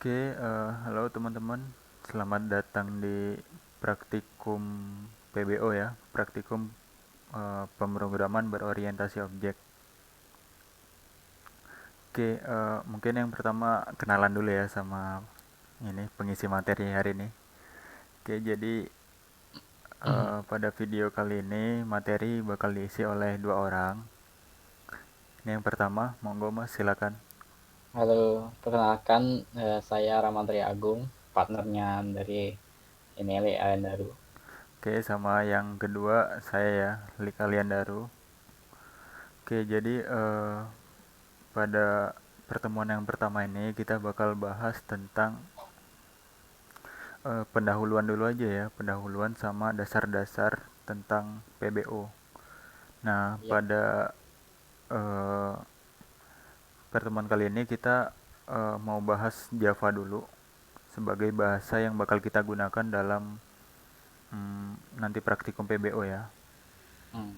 Halo teman-teman. Selamat datang di praktikum PBO ya, praktikum pemrograman berorientasi objek. Mungkin yang pertama kenalan dulu ya sama ini pengisi materi hari ini. Jadi pada video kali ini materi bakal diisi oleh dua orang. Ini yang pertama, monggo Mas, silakan. Halo, perkenalkan saya Ramandri Agung, partnernya dari Ineli Alendaru. Sama yang kedua saya ya, Lik Aliandaru. Jadi pada pertemuan yang pertama ini kita bakal bahas tentang pendahuluan dulu aja ya, pendahuluan sama dasar-dasar tentang PBO. Nah, Ya, pada eh, pertemuan kali ini kita mau bahas Java dulu sebagai bahasa yang bakal kita gunakan dalam nanti praktikum PBO ya. hmm,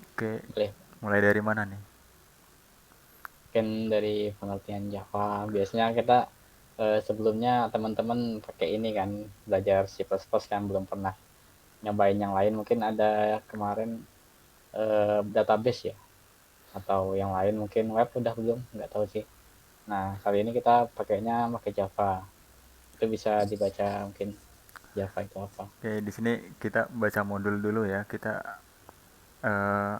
Oke, boleh. mulai dari mana nih? Mungkin dari pengertian Java. Biasanya kita sebelumnya teman-teman pakai ini kan, belajar C++ kan belum pernah nyobain yang lain. Mungkin ada kemarin database ya, atau yang lain mungkin web udah belum, nggak tahu sih. Nah, kali ini kita pakai Java. Itu bisa dibaca mungkin Java itu apa. Oke, di sini kita baca modul dulu ya. Kita eh,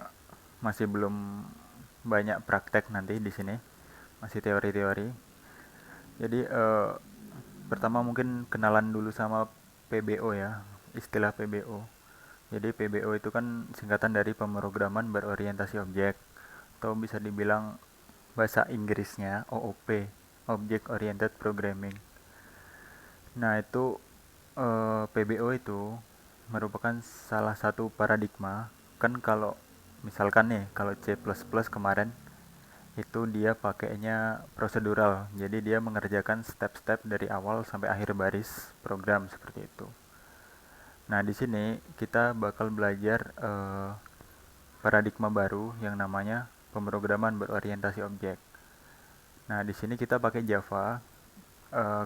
masih belum banyak praktek nanti di sini, masih teori-teori. Jadi pertama mungkin kenalan dulu sama PBO ya, istilah PBO. Jadi PBO itu kan singkatan dari pemrograman berorientasi objek, atau bisa dibilang bahasa Inggrisnya OOP, Object Oriented Programming. Nah itu PBO itu merupakan salah satu paradigma. Kan kalau misalkan nih kalau C++ kemarin itu dia pakainya prosedural, jadi dia mengerjakan step-step dari awal sampai akhir baris program seperti itu. Nah di sini kita bakal belajar paradigma baru yang namanya pemrograman berorientasi objek. Nah di sini kita pakai Java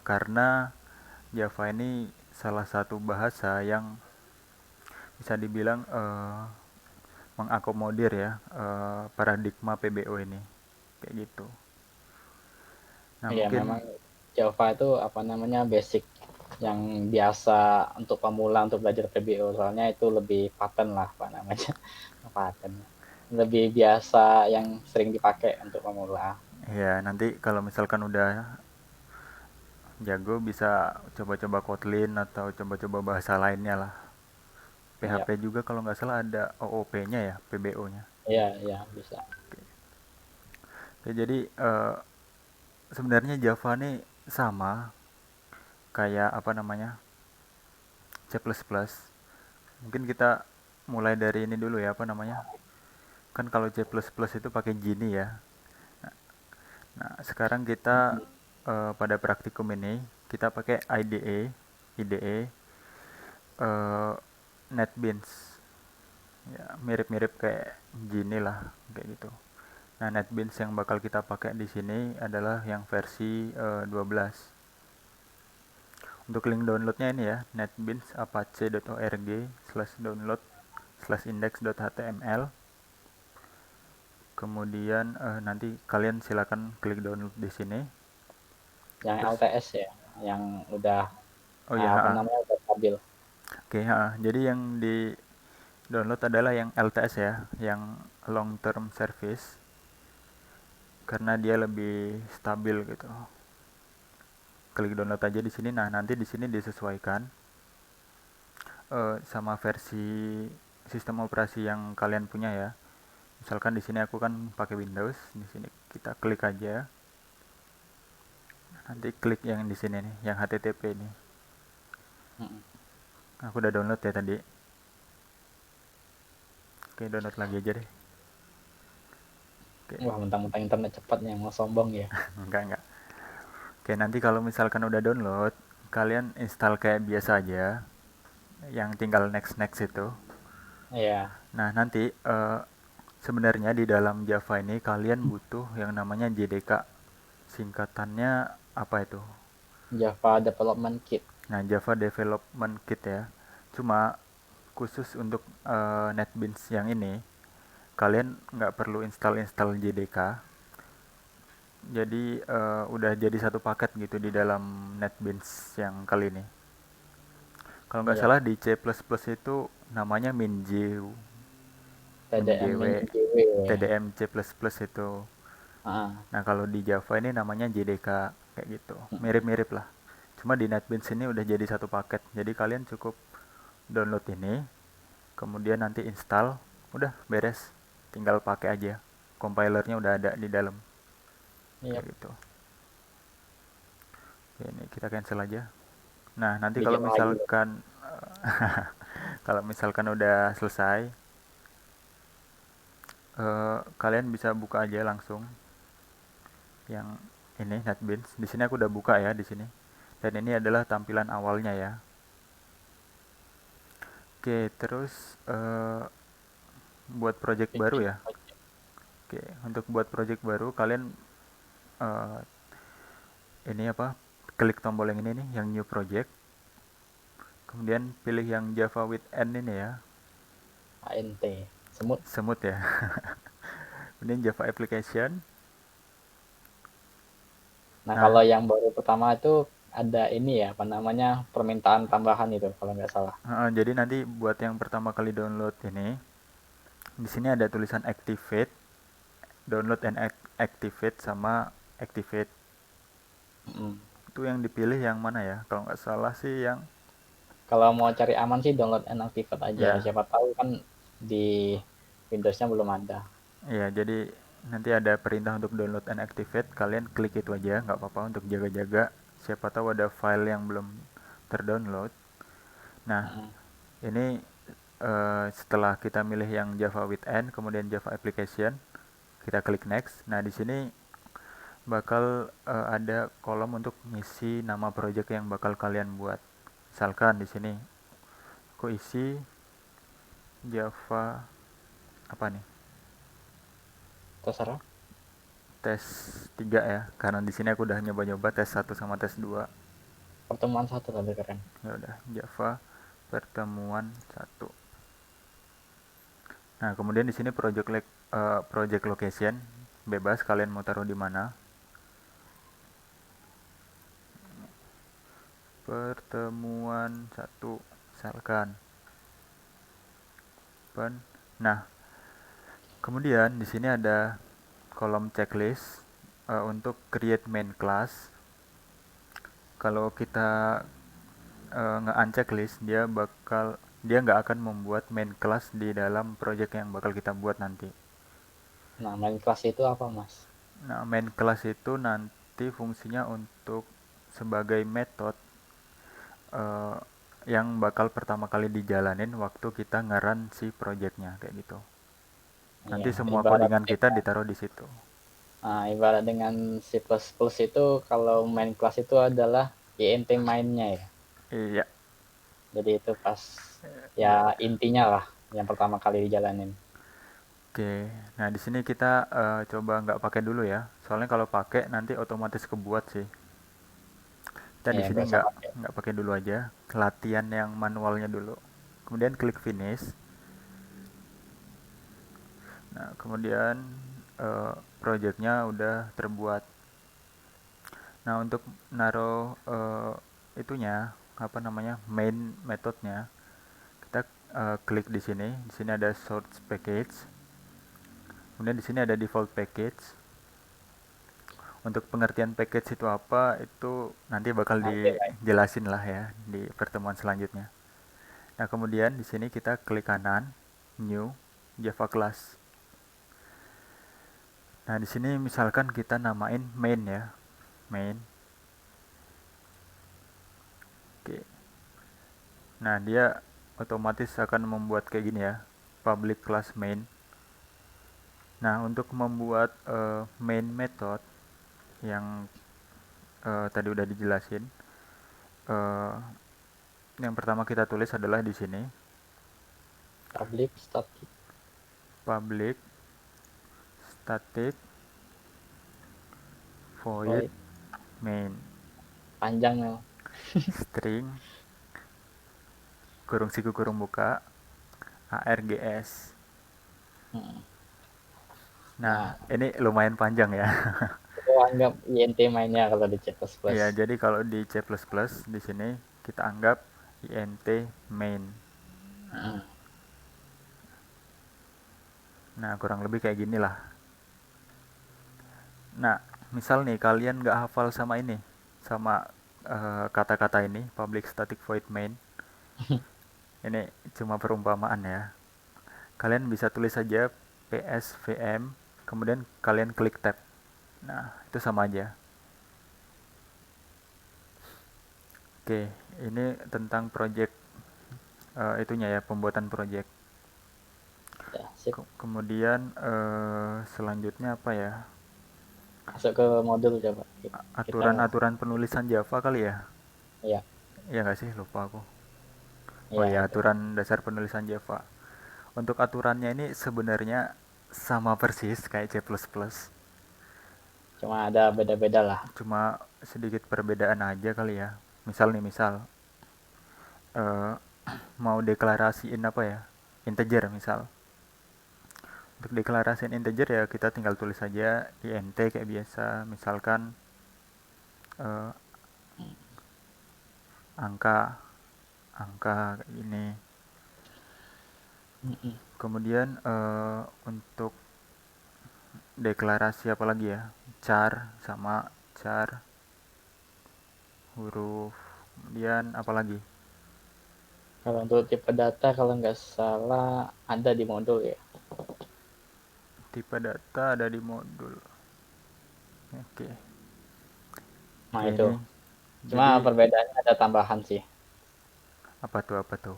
karena Java ini salah satu bahasa yang bisa dibilang mengakomodir ya paradigma PBO ini kayak gitu. Nah Iya, mungkin memang Java itu apa namanya basic yang biasa untuk pemula untuk belajar VBO, soalnya itu lebih paten lah apa namanya paten, lebih biasa yang sering dipakai untuk pemula. ya nanti kalau misalkan udah jago bisa coba-coba Kotlin atau coba-coba bahasa lainnya lah. PHP Iya, juga kalau nggak salah ada OOP-nya ya, PBO-nya. iya, iya bisa. Ya, jadi sebenarnya Java nih sama kayak apa namanya C++. Mungkin kita mulai dari ini dulu ya apa namanya. Kan kalau C++ itu pakai Gini ya. Nah sekarang kita pada praktikum ini kita pakai IDE, eh, NetBeans. Ya mirip-mirip kayak Gini lah kayak gitu. Nah, NetBeans yang bakal kita pakai di sini adalah yang versi 12. Untuk link downloadnya ini ya, netbeans.org/download/index.html. Kemudian nanti kalian silakan klik download di sini. Yang Terus, LTS ya, yang udah oh ya, apa ha. namanya udah stabil. Oke, ha. Jadi yang di download adalah yang LTS ya, yang long term service, karena dia lebih stabil gitu. Klik download aja di sini. Nah, nanti di sini disesuaikan sama versi sistem operasi yang kalian punya ya. Misalkan di sini aku kan pakai Windows, di sini kita klik aja. Nanti klik yang di sini nih, yang HTTP ini. Mm-mm. Aku udah download ya tadi. Oke, download lagi aja deh. Oke, Wah, mentang-mentang internet cepat yang mau sombong ya. enggak. Oke, nanti kalau misalkan udah download, kalian install kayak biasa aja, yang tinggal next next itu. Iya, Nah, nanti sebenarnya di dalam Java ini kalian butuh yang namanya JDK. singkatannya apa itu? Java Development Kit. Nah, Java Development Kit ya. Cuma khusus untuk NetBeans yang ini, kalian nggak perlu install JDK. Jadi udah jadi satu paket gitu di dalam NetBeans yang kali ini. Kalau nggak Iya, salah di C++ itu namanya TDM MinJW, Min JW. TDM C++ itu. Ah, Nah, kalau di Java ini namanya JDK kayak gitu. Mirip-mirip lah. Cuma di NetBeans ini udah jadi satu paket. Jadi kalian cukup download ini, kemudian nanti install, udah beres. Tinggal pakai aja. Compilernya udah ada di dalam. iya. Kayak gitu. Oke, ini kita cancel aja. Nah, nanti kalau Dikit lagi. misalkan kalau misalkan udah selesai, kalian bisa buka aja langsung yang ini NetBeans. Di sini aku udah buka ya di sini. Dan ini adalah tampilan awalnya ya. Oke, terus buat project baru Bikin ya. Oke, untuk buat project baru kalian eh, ini apa? Klik tombol yang ini nih, yang new project. Kemudian pilih yang Java with N ini ya, ANT. Semut. semut ya. Kemudian Java application. Nah, kalau Nah, yang baru pertama itu ada ini ya, apa namanya, permintaan tambahan itu kalau nggak salah. jadi nanti buat yang pertama kali download ini, di sini ada tulisan activate, download and activate sama activate. Mm. Itu yang dipilih yang mana ya? Kalau nggak salah sih yang Kalau mau cari aman sih download and activate aja. ya, Siapa tahu kan di Windows-nya belum ada. ya jadi nanti ada perintah untuk download and activate. Kalian klik itu aja, nggak apa-apa untuk jaga-jaga. Siapa tahu ada file yang belum terdownload. Nah, Mm. ini setelah kita milih yang Java with N, kemudian Java application, kita klik next. Nah, di sini bakal ada kolom untuk ngisi nama project yang bakal kalian buat. Misalkan di sini aku isi Java apa nih? Terserah. Tes 3 ya. Karena di sini aku udah nyoba-nyoba tes 1 sama tes 2. Pertemuan satu tadi keren. Ya udah, Java pertemuan 1. Nah, kemudian di sini project location bebas kalian mau taruh di mana. Pertemuan 1 misalkan. Nah, kemudian di sini ada kolom checklist untuk create main class. Kalau kita nge-unchecklist, dia nggak akan membuat main class di dalam project yang bakal kita buat nanti. Nah, main kelas itu apa, Mas? Nah, main class itu nanti fungsinya untuk sebagai metode eh, yang bakal pertama kali dijalanin waktu kita ngeran si projectnya kayak gitu. Nanti Iya, semua ibarat codingan kita ditaruh di situ. ibarat dengan C++ itu kalau main kelas itu adalah int mainnya ya. Iya, Jadi itu pas ya iya. intinya lah yang pertama kali dijalanin. Oke, nah di sini kita coba nggak pakai dulu ya. Soalnya kalau pakai nanti otomatis kebuat sih. Kita di Iya, sini gak usah pakai. nggak pakai dulu aja. Latihan yang manualnya dulu. Kemudian klik finish. Nah, kemudian projectnya udah terbuat. Nah, untuk naruh itunya apa namanya main metodenya, kita klik di sini. Di sini ada source package. Kemudian di sini ada default package. Untuk pengertian package itu apa, itu nanti bakal Nanti lah. dijelasin lah ya di pertemuan selanjutnya. Nah, kemudian di sini kita klik kanan, new, Java class. Nah, di sini misalkan kita namain main ya, main. Oke. Nah, dia otomatis akan membuat kayak gini ya, public class main. Nah, untuk membuat main method yang tadi udah dijelasin, eh, yang pertama kita tulis adalah di sini Public static public static void void main panjang memang. string kurung siku kurung buka args. Mm. Nah, Nah, ini lumayan panjang ya. itu anggap int mainnya kalau di C++. Ya, jadi kalau di C++ di sini kita anggap int main. Mm. Nah, kurang lebih kayak gini lah. Nah, misal nih kalian nggak hafal sama ini, sama kata-kata ini, public static void main. Ini cuma perumpamaan ya. Kalian bisa tulis saja psvm, kemudian kalian klik tab. Nah, itu sama aja. Oke, ini tentang project itunya ya, pembuatan project. Ya, sip. Kemudian selanjutnya apa ya? Masuk ke modul coba. Kita Aturan-aturan penulisan Java kali ya? ya, Iya nggak sih? Lupa aku. Oh ya iya, itu. aturan dasar penulisan Java. Untuk aturannya ini sebenarnya sama persis kayak C++. Cuma ada beda-beda lah. Cuma sedikit perbedaan aja kali ya. Misal nih, misal eh, mau deklarasiin apa ya? Integer misal. Untuk deklarasiin integer ya kita tinggal tulis saja int kayak biasa. Misalkan eh, angka angka kayak ini. Mm-mm. Kemudian untuk deklarasi apa lagi ya? Char sama char huruf. Kemudian apa lagi? Kalau untuk tipe data kalau nggak salah ada di modul ya. Tipe data ada di modul. Oke. Nah Oke itu. ini. Cuma Jadi perbedaannya ada tambahan sih. apa tuh apa tuh?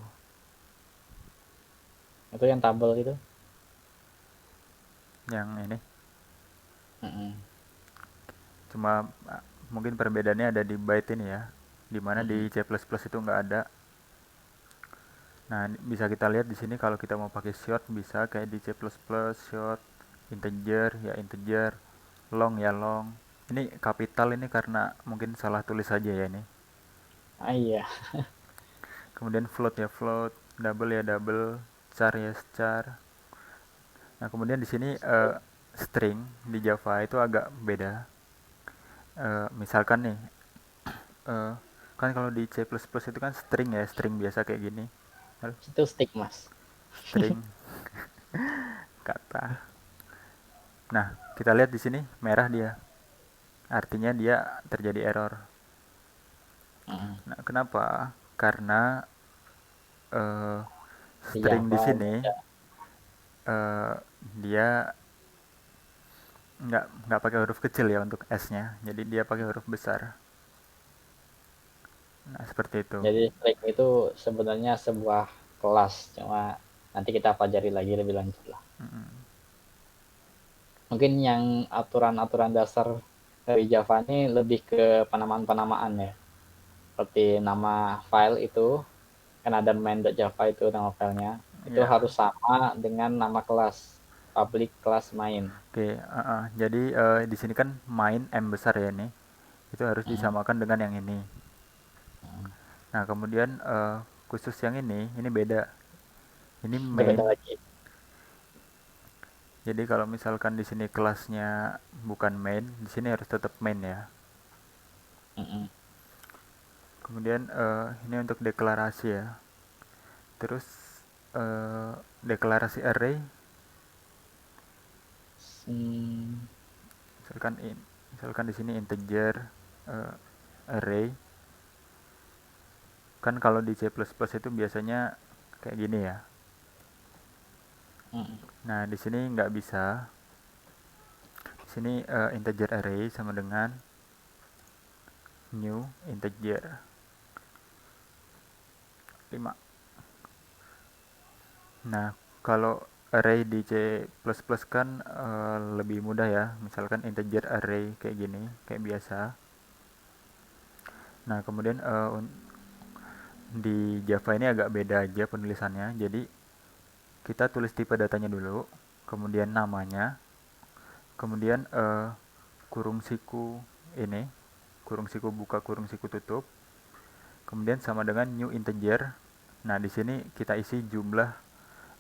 Itu yang tabel itu. Yang ini. Mm-mm. Cuma mungkin perbedaannya ada di byte ini ya. Dimana Mm-mm. di C++ itu nggak ada. Nah, bisa kita lihat di sini kalau kita mau pakai short bisa kayak di C++ short integer ya integer, long ya long. Ini kapital ini karena mungkin salah tulis saja ya ini. Ah iya. Kemudian float ya float, double ya double, char ya char. Nah, kemudian di sini string di Java itu agak beda. Misalkan nih, eh, kan kalau di C++ itu kan string ya, string biasa kayak gini. Itu stick mas. String kata. Nah, kita lihat di sini merah dia. Artinya dia terjadi error. Mm-mm. Nah, kenapa? Karena eh, Di string di Java sini beda. eh, dia nggak pakai huruf kecil ya untuk s-nya. Jadi dia pakai huruf besar. Nah, seperti itu. Jadi string itu sebenarnya sebuah kelas. Cuma nanti kita pelajari lagi lebih lanjut lah. Mungkin yang aturan-aturan dasar dari Java ini lebih ke penamaan-penamaan ya. Seperti nama file itu, kan ada main.java itu nama filenya. Itu Ya, harus sama dengan nama kelas. Public class main. oke. Jadi di sini kan main m besar ya ini. Itu harus Mm-mm. disamakan dengan yang ini. Nah, kemudian khusus yang ini beda. Ini Itu beda main. lagi. Jadi kalau misalkan di sini kelasnya bukan main, di sini harus tetap main ya. Mm-mm. Kemudian ini untuk deklarasi ya. Terus deklarasi array, Hmm, misalkan di sini integer array. Kan kalau di C++ itu biasanya kayak gini ya. mm-mm. Nah, di sini nggak bisa. Di sini integer array sama dengan new integer 5. Nah, kalau array di C++ kan lebih mudah ya. Misalkan integer array kayak gini, kayak biasa. Nah, kemudian di Java ini agak beda aja penulisannya. Jadi, kita tulis tipe datanya dulu, kemudian namanya, kemudian kurung siku. ini kurung siku buka kurung siku tutup, kemudian sama dengan new integer. Nah, di sini kita isi jumlah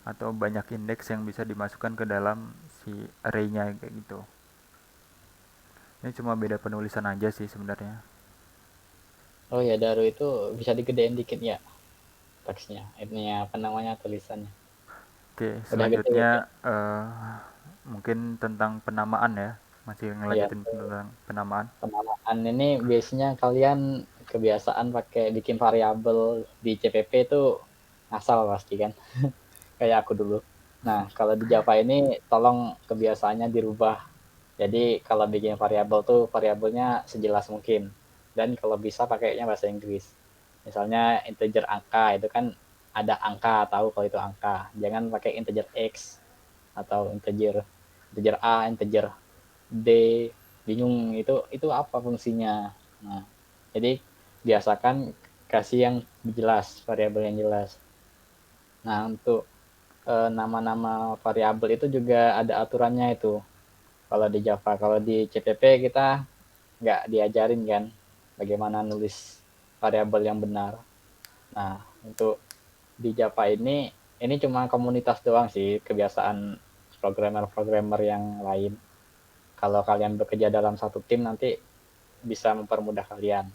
atau banyak indeks yang bisa dimasukkan ke dalam si array-nya kayak gitu. Ini cuma beda penulisan aja sih sebenarnya. Oh ya, Daru itu bisa digedein dikit ya teksnya. Ini apa namanya tulisannya. Oke, Udah gede. selanjutnya mungkin tentang penamaan ya. Masih Ya, ngelanjutin tentang penamaan. penamaan ini biasanya kalian kebiasaan pakai bikin variabel di CPP itu ngasal pasti kan. Kayak aku dulu. Nah, kalau di Java ini tolong kebiasaannya dirubah. Jadi kalau bikin variabel tuh variabelnya sejelas mungkin. Dan kalau bisa pakainya bahasa Inggris. Misalnya integer angka itu kan ada angka, tahu kalau itu angka. Jangan pakai integer X atau integer A, integer D, bingung itu apa fungsinya. Nah, jadi biasakan kasih yang jelas, variabel yang jelas. Nah, untuk nama-nama variabel itu juga ada aturannya itu. Kalau di Java, kalau di CPP kita nggak diajarin kan bagaimana nulis variabel yang benar. Nah, untuk di Java ini cuma komunitas doang sih kebiasaan programmer-programmer yang lain. Kalau kalian bekerja dalam satu tim nanti bisa mempermudah kalian.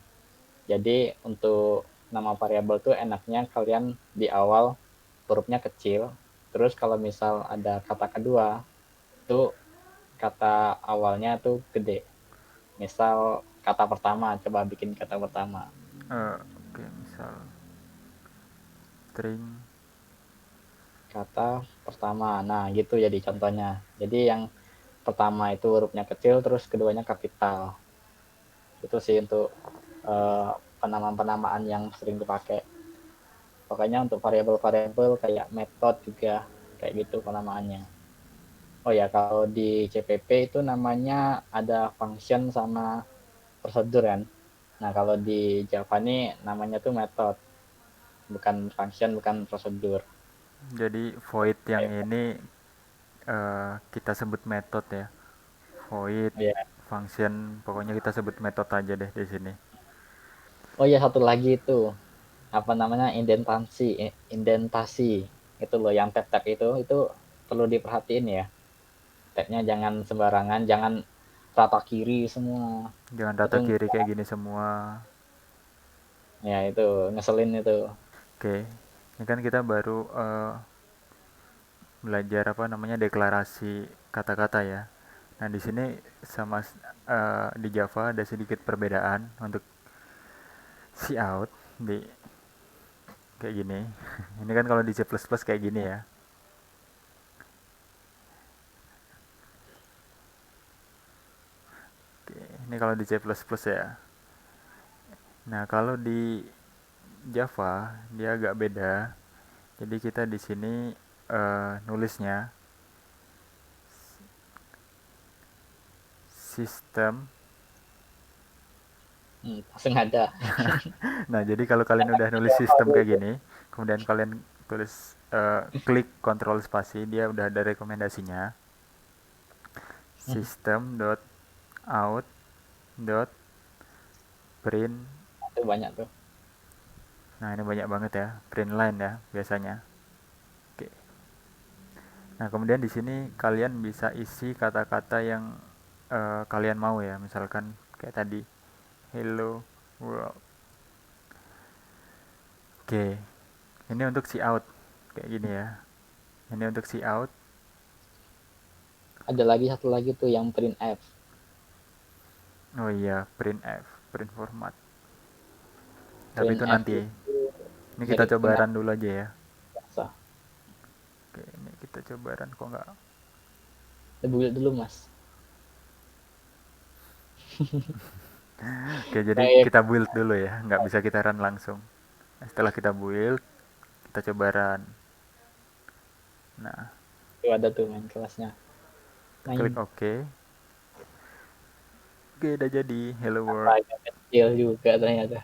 Jadi untuk nama variabel tuh enaknya kalian di awal hurufnya kecil, terus kalau misal ada kata kedua tuh kata awalnya tuh gede. Misal kata pertama, coba bikin kata pertama. Oke, misal string. Kata pertama. Nah, gitu jadi contohnya. Jadi yang pertama itu hurufnya kecil, terus keduanya kapital. Itu sih untuk uh, penamaan-penamaan yang sering dipakai. Pokoknya untuk variabel-variabel kayak metode juga kayak gitu penamaannya. Oh ya, kalau di CPP itu namanya ada function sama prosedur kan. Nah, kalau di Java ini namanya tuh method, bukan function, bukan prosedur. Jadi void yang ini kita sebut metode ya. Void Ya. function, pokoknya kita sebut metode aja deh di sini. Oh ya, satu lagi itu apa namanya indentasi itu loh yang tab-tab itu perlu diperhatiin ya. Tabnya jangan sembarangan, jangan rata kiri semua. Jangan Itu rata kiri kayak gini semua. ya itu ngeselin itu. Oke, ini kan kita baru belajar apa namanya deklarasi kata-kata ya. Nah, di sini sama di Java ada sedikit perbedaan untuk cout di kayak gini. Ini kan kalau di C++ kayak gini ya. Oke, ini kalau di C++ ya. Nah, kalau di Java dia agak beda. Jadi kita di sini nulisnya sistem. Langsung ada. Nah, jadi kalau kalian udah nulis sistem kayak gini, kemudian kalian tulis klik kontrol spasi, dia udah ada rekomendasinya. System dot out dot print. Itu banyak tuh. Nah, ini banyak banget ya, print line ya biasanya. Oke. Nah, kemudian di sini kalian bisa isi kata-kata yang kalian mau ya, misalkan kayak tadi hello world. Oke. Ini untuk si out kayak gini ya. Ini untuk si out. Ada lagi satu lagi tuh yang print f. Oh iya, print F, print format. Tapi Print itu f nanti. itu Ini kita mirip coba dengan run dulu aja ya. biasa. Oke, ini kita coba run kok nggak. Build dulu mas. Oke, jadi Kayak kita build dulu ya, nggak bisa kita run langsung. Nah, setelah kita build, kita coba run. Nah, itu ada tuh main kelasnya. kita Main klik OK. Oke, udah jadi. Hello apa World. agak kecil juga ternyata.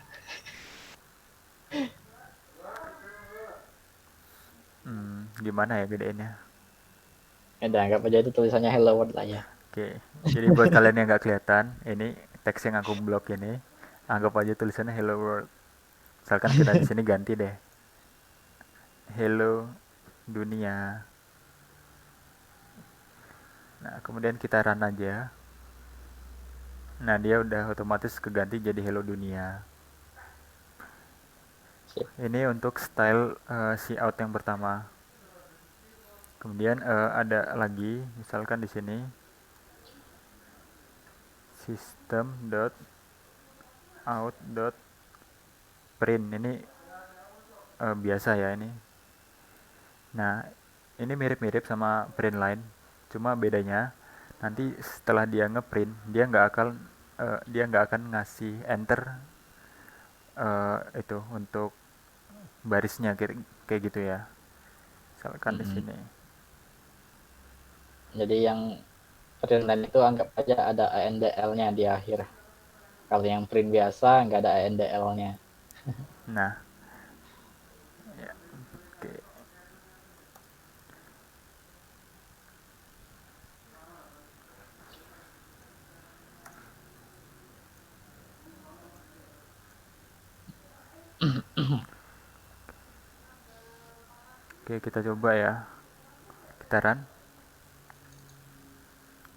Gimana ya gedeinnya? Ya udah anggap aja itu tulisannya hello world lah ya. Oke, jadi buat kalian yang nggak kelihatan, ini teks yang aku blok ini, anggap aja tulisannya hello world. Misalkan kita di sini ganti deh, hello dunia. Nah, kemudian kita run aja. Nah, dia udah otomatis keganti jadi hello dunia. Sip. Ini untuk style si out yang pertama. Kemudian ada lagi, misalkan di sini system.out.print. Ini biasa ya ini. Nah, ini mirip-mirip sama print line, cuma bedanya nanti setelah dia ngeprint, dia nggak akan ngasih enter itu untuk barisnya kayak gitu ya. Misalkan di Mm-mm. sini. Jadi yang print line itu anggap aja ada ANDL-nya di akhir. Kalau yang print biasa nggak ada ANDL-nya. Nah, ya, oke. Oke, kita coba ya. Kita run.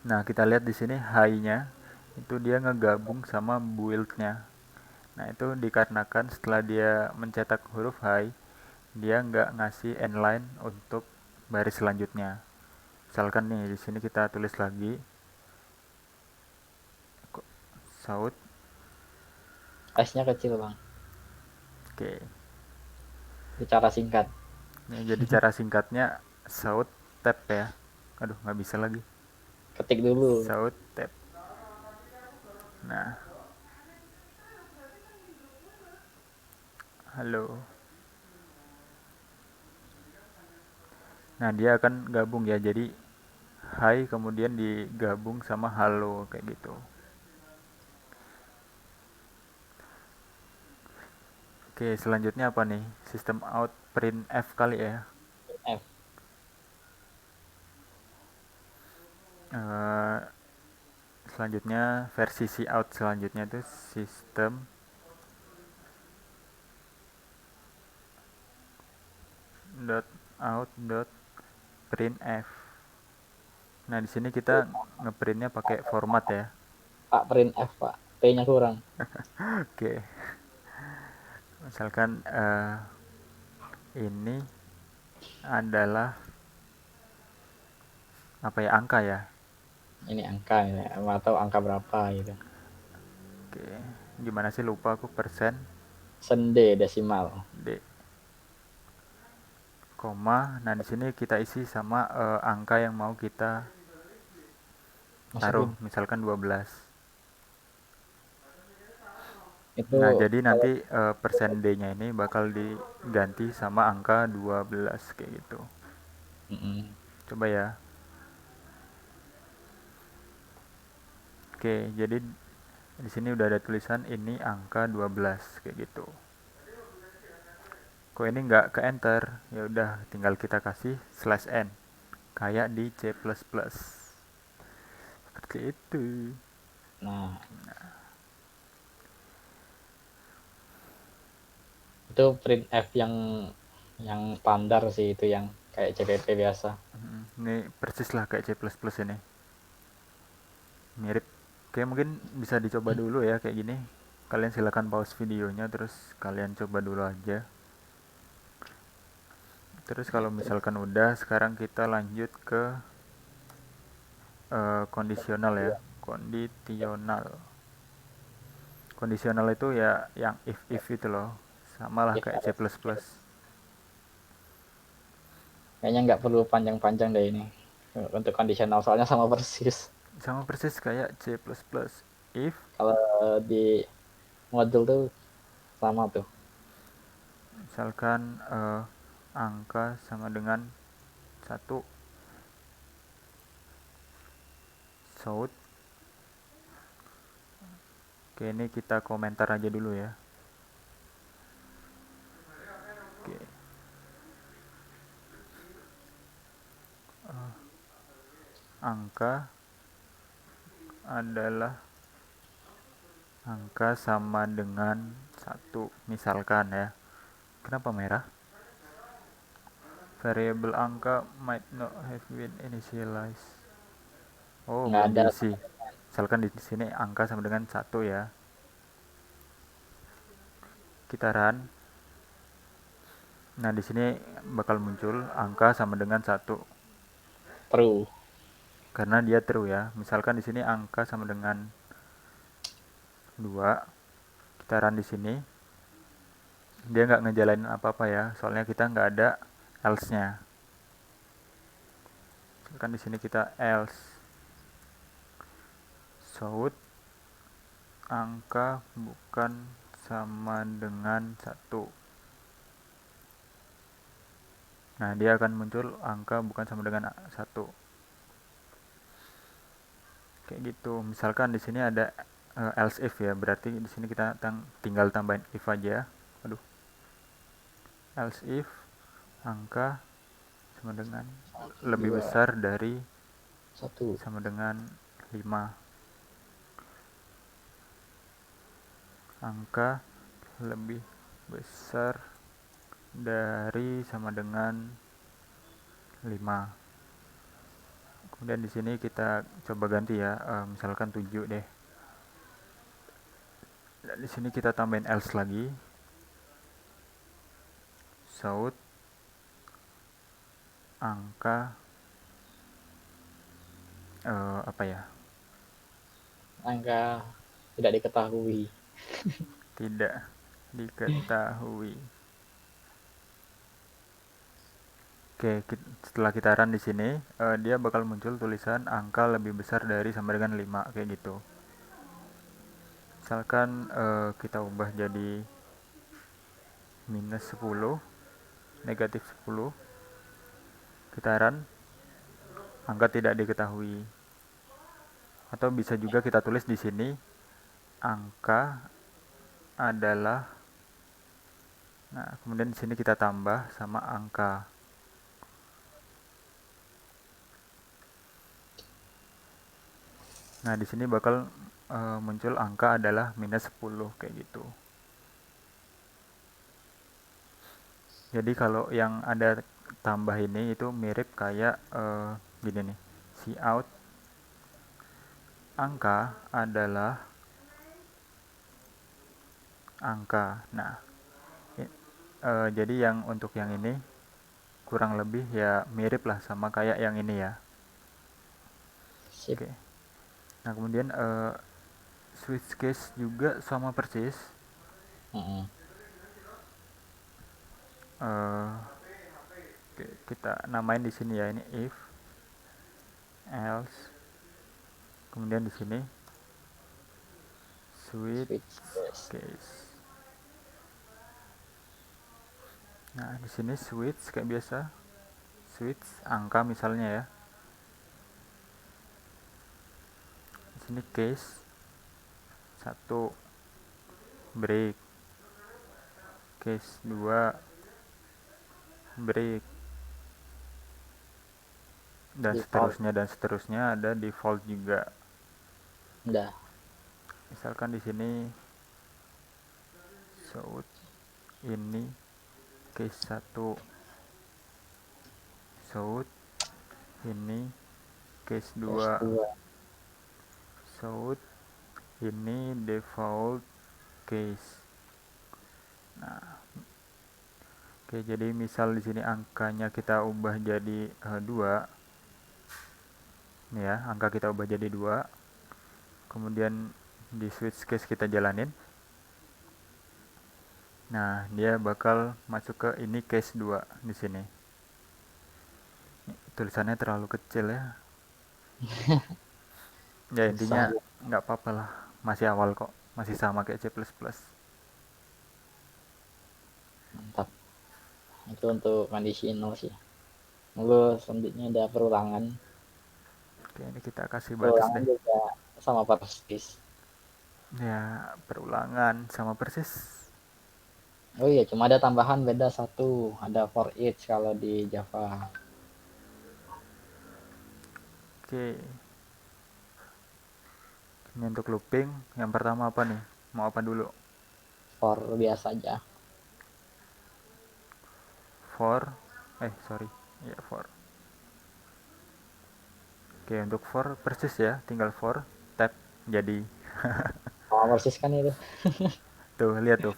Nah, kita lihat di sini high-nya itu dia ngegabung sama build-nya. Nah, itu dikarenakan setelah dia mencetak huruf high, dia nggak ngasih endline untuk baris selanjutnya. Misalkan nih di sini kita tulis lagi saut. S-nya kecil bang. Oke. Bicara singkat. Ini jadi cara singkatnya saut tab ya. Aduh, nggak bisa lagi. Ketik dulu. Saut tab. Nah, halo. Nah, dia akan gabung ya. Jadi hi kemudian digabung sama halo kayak gitu. Oke, selanjutnya apa nih? Sistem out print F kali ya. F. Eh, Selanjutnya versi si out selanjutnya itu sistem dot out dot print F. Nah, di sini kita ngeprintnya pakai format ya. Pak print F pak. P-nya kurang. Oke, misalkan ini adalah apa ya, angka ya. Ini angka ini. Atau angka berapa gitu. Oke, gimana sih, lupa aku, persen Sende desimal. d koma. Nah, di sini kita isi sama angka yang mau kita taruh, Masukin. misalkan 12. Itu Nah, jadi kalau nanti persen D-nya ini bakal diganti sama angka 12 kayak gitu. mm-mm. Coba ya. Oke, jadi di sini udah ada tulisan ini angka 12 kayak gitu. Kok ini nggak ke enter? Ya udah, tinggal kita kasih slash n kayak di C++. Seperti itu. Nah, itu print F yang standar sih, itu yang kayak CPP biasa. Ini persis lah kayak C++ ini. Mirip. Oke, mungkin bisa dicoba dulu ya kayak gini. Kalian silakan pause videonya terus kalian coba dulu aja. Terus kalau misalkan udah, sekarang kita lanjut ke kondisional ya. Kondisional. Kondisional itu ya yang if itu loh. Sama lah If kayak C++. kayaknya nggak perlu panjang-panjang deh ini untuk kondisional, soalnya sama persis. Sama persis kayak C++. If Kalau di modul tuh sama tuh. misalkan angka sama dengan 1, shout. Oke, ini kita komentar aja dulu ya. Oke. Angka adalah angka sama dengan 1 misalkan ya. Kenapa merah? Variable angka might not have been initialized. Oh, nggak belum ada diisi. Misalkan di sini angka sama dengan 1 ya. Kita run. Nah, di sini bakal muncul angka sama dengan 1 true. karena dia true ya. Misalkan di sini angka sama dengan 2. Kita run di sini. Dia nggak ngejalanin apa-apa ya, soalnya kita nggak ada else-nya. Misalkan di sini kita else shout angka bukan sama dengan 1. Nah, dia akan muncul angka bukan sama dengan 1. Kayak gitu. Misalkan di sini ada else if ya, berarti di sini kita tinggal tambahin if aja. Aduh. Else if angka sama dengan lebih Dua, besar dari satu. sama dengan 5. Angka lebih besar dari sama dengan 5. Kemudian di sini kita coba ganti ya, misalkan 7 deh. Dan di sini kita tambahin else lagi. Shout angka apa ya? Angka tidak diketahui. Tidak diketahui. Oke, setelah kita run di sini, dia bakal muncul tulisan angka lebih besar dari sama dengan 5 kayak gitu. Misalkan kita ubah jadi minus 10, negatif 10. Kita run, angka tidak diketahui. Atau bisa juga kita tulis di sini angka adalah, nah kemudian di sini kita tambah sama angka. Nah, di sini bakal muncul angka adalah minus 10 kayak gitu. Jadi kalau yang ada tambah ini itu mirip kayak gini nih. Cout angka adalah angka. Nah, jadi yang untuk yang ini kurang lebih ya mirip lah sama kayak yang ini ya. Sip. Oke. Nah, kemudian switch case juga sama persis. Mm-mm. Kita namain di sini ya, ini if, else, kemudian di sini switch Switch case. case. Nah, di sini switch kayak biasa, switch angka misalnya ya. Di sini case 1 break, case 2 break, Default. dan seterusnya ada default juga. Udah. Misalkan di sini shout ini case 1, shout ini case 2, Case 2. shout ini default case. Nah, oke, jadi misal di sini angkanya kita ubah jadi 2. Nih ya, angka kita ubah jadi 2. Kemudian di switch case kita jalanin. Nah, dia bakal masuk ke ini case 2 di sini. Tulisannya terlalu kecil ya. Ya intinya Susah. nggak apa-apa lah. Masih awal kok. Masih sama kayak C++. Mantap. Itu untuk kondisi nol sih. Lalu selanjutnya ada perulangan. Oke, ini kita kasih batas Perulangan deh. juga sama persis. Ya, perulangan sama persis. Oh iya, cuma ada tambahan beda satu. Ada for each kalau di Java. Oke, ini untuk looping. Yang pertama apa nih? Mau apa dulu? For biasa aja. For, sorry, ya for. Oke, untuk for persis ya, tinggal for, tab, jadi. Sama persis kan itu. Tuh, lihat tuh,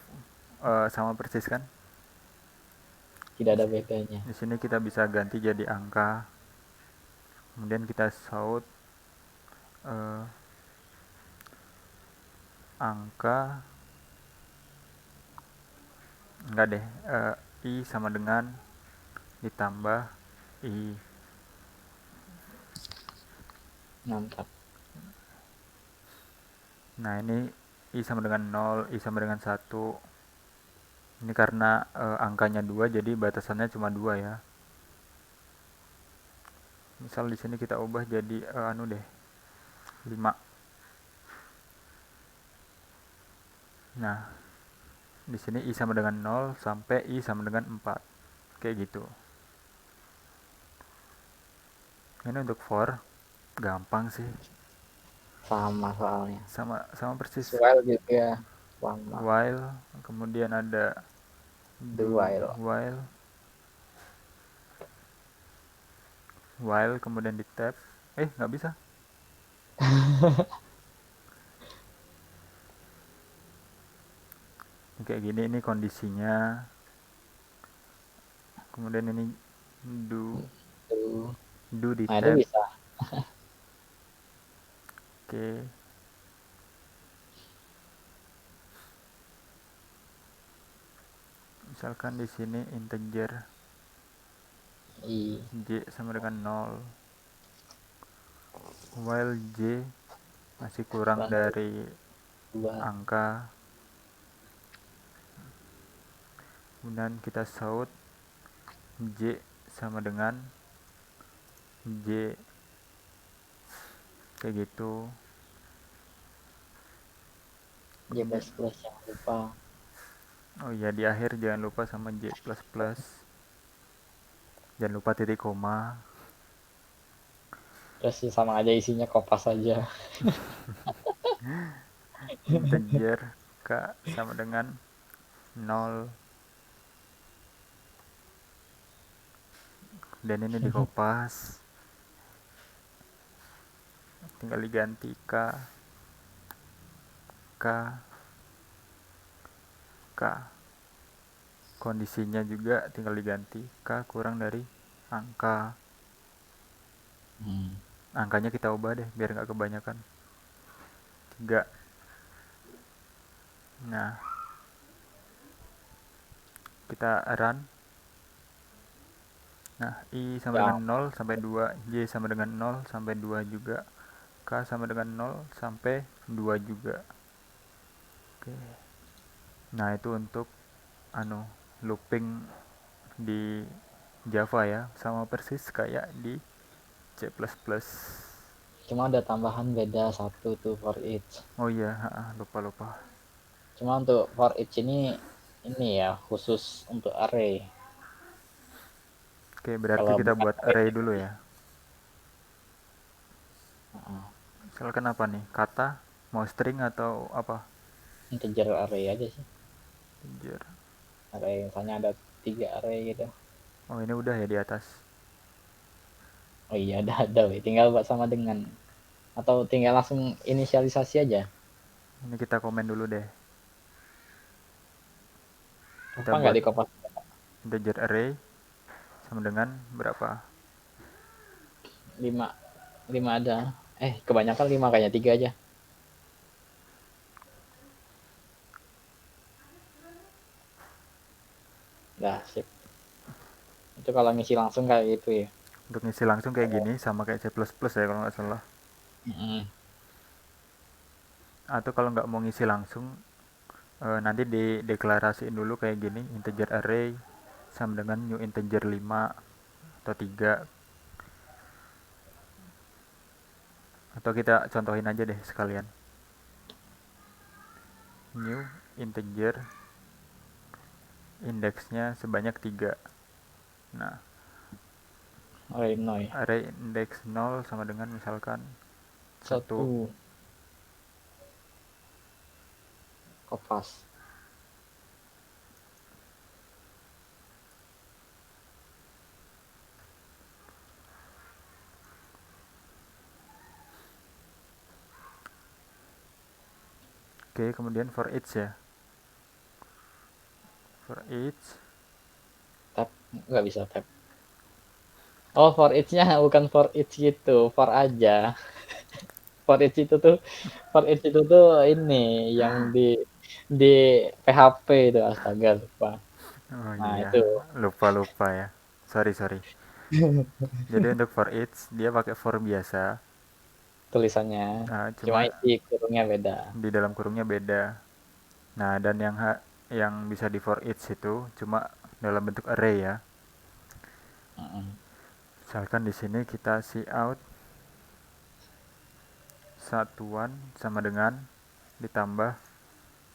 sama persis kan? Tidak ada bedanya. Di sini kita bisa ganti jadi angka, kemudian kita saut eh, angka, enggak deh, i sama dengan ditambah i. Mantap. Nah, ini i sama dengan 0, i sama dengan 1. Ini karena angkanya 2 jadi batasannya cuma 2 ya. Misal di sini kita ubah jadi anu deh, 5. Nah, di sini i sama dengan 0 sampai i sama dengan 4. Kayak gitu. Ini untuk for gampang sih. Sama soalnya. Sama sama persis. While juga sama. While, kemudian ada The while. while kemudian di tab. Nggak bisa. Ini kayak gini, ini kondisinya. Kemudian ini do Tuh. do di Nah itu tab. bisa. Oke. Misalkan di sini integer I. j sama dengan 0. While j masih kurang Kurang dari dari 2. angka. Kemudian kita saut j sama dengan j, kayak gitu. J plus jangan lupa. Oh iya, di akhir jangan lupa sama j plus plus. Jangan lupa titik koma. Terus sama aja isinya kopas aja. Integer k sama dengan 0. Dan ini dikopas. Tinggal diganti k. K. K. Kondisinya juga tinggal diganti k kurang dari angka. Angkanya kita ubah deh biar nggak kebanyakan. 3. Nah, kita run. Nah, i sama Ya. dengan 0 sampai 2, j sama dengan 0 sampai 2 juga, k sama dengan 0 sampai 2 juga. Oke. Nah, itu untuk looping di Java ya, sama persis kayak di C++. Cuma ada tambahan beda satu tuh for each. Oh iya, lupa. Cuma untuk for each ini ya khusus untuk array. Oke, berarti Kalau kita bukan buat array array tadi, dulu ya. Misalkan apa nih? Kata, mau string atau apa? integer array aja sih. Integer. Array misalnya ada 3 array gitu. Oh, ini udah ya di atas. Oh iya ada weh. Tinggal buat sama dengan atau tinggal langsung inisialisasi aja. Ini kita komen dulu deh. Kita Apa nggak buat di kopas? integer array sama dengan berapa? 5 5 ada. Kebanyakan 5 kayaknya 3 aja. Dah, sip. Itu kalau ngisi langsung kayak gitu ya. Untuk ngisi langsung kayak gini sama kayak C++ ya kalau nggak salah. Atau kalau nggak mau ngisi langsung, nanti dideklarasiin dulu kayak gini, integer array sama dengan new integer 5 atau 3. Atau kita contohin aja deh sekalian. New integer indeksnya sebanyak 3. Nah, Array 0 ya. array index 0 sama dengan misalkan 1. 1. Kopas. Oke, kemudian for each ya. For each. Tab nggak bisa tab. Oh, for each-nya bukan for each gitu, for aja. For each itu tuh ini yang di PHP itu, astaga lupa. Oh Nah, iya, itu lupa ya. Sorry. Jadi untuk for each dia pakai for biasa. tulisannya. Nah, Cuma cuma isi kurungnya beda. di dalam kurungnya beda. Nah, dan yang bisa di for each itu cuma dalam bentuk array ya. Mm-mm. Misalkan di sini kita cout satuan sama dengan ditambah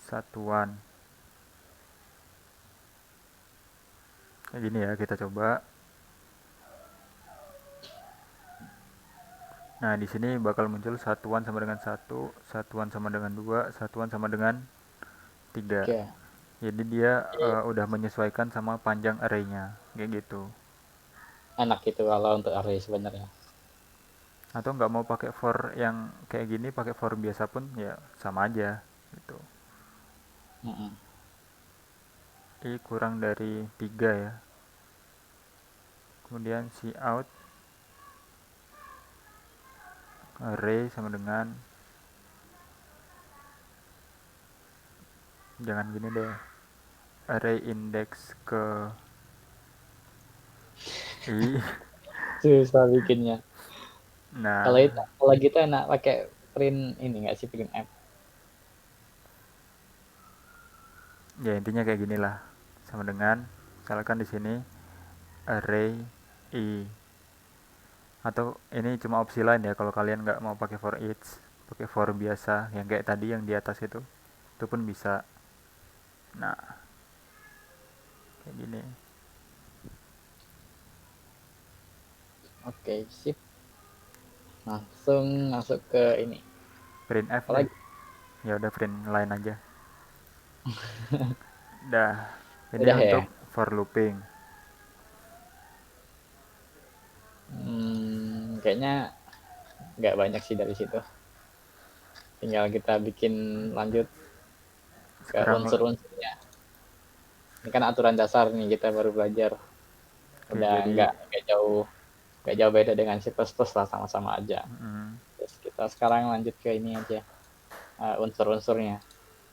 satuan. Kayak gini ya, kita coba. Nah, di sini bakal muncul satuan sama dengan satu, satuan sama dengan dua, satuan sama dengan tiga. Oke. Jadi dia Jadi udah menyesuaikan sama panjang arraynya, kayak gitu. enak gitu kalau untuk array sebenarnya. Atau nggak mau pakai for yang kayak gini, pakai for biasa pun ya sama aja gitu. Mm-mm. I kurang dari 3 ya. Kemudian cout array sama dengan, jangan gini deh, array index ke i. Susah bikinnya. Kalau Nah, itu, kalau gitu enak pakai print ini nggak sih, print app. ya intinya kayak ginilah. Sama dengan misalkan di sini array i, atau ini cuma opsi lain ya kalau kalian nggak mau pakai for each, pakai for biasa yang kayak tadi yang di atas itu pun bisa. Nah, kayak gini. Oke, sip. Langsung masuk ke ini. Print f deh. Apalagi Ya udah print line aja. Dah. Ini udah ya. untuk for looping. Kayaknya nggak banyak sih dari situ. Tinggal kita bikin lanjut ke Sekarang unsur-unsurnya. Ini kan aturan dasar nih, kita baru belajar. oke, Udah jadi nggak jauh beda dengan C++ lah, sama-sama aja. mm, Terus kita sekarang lanjut ke ini aja, unsur-unsurnya.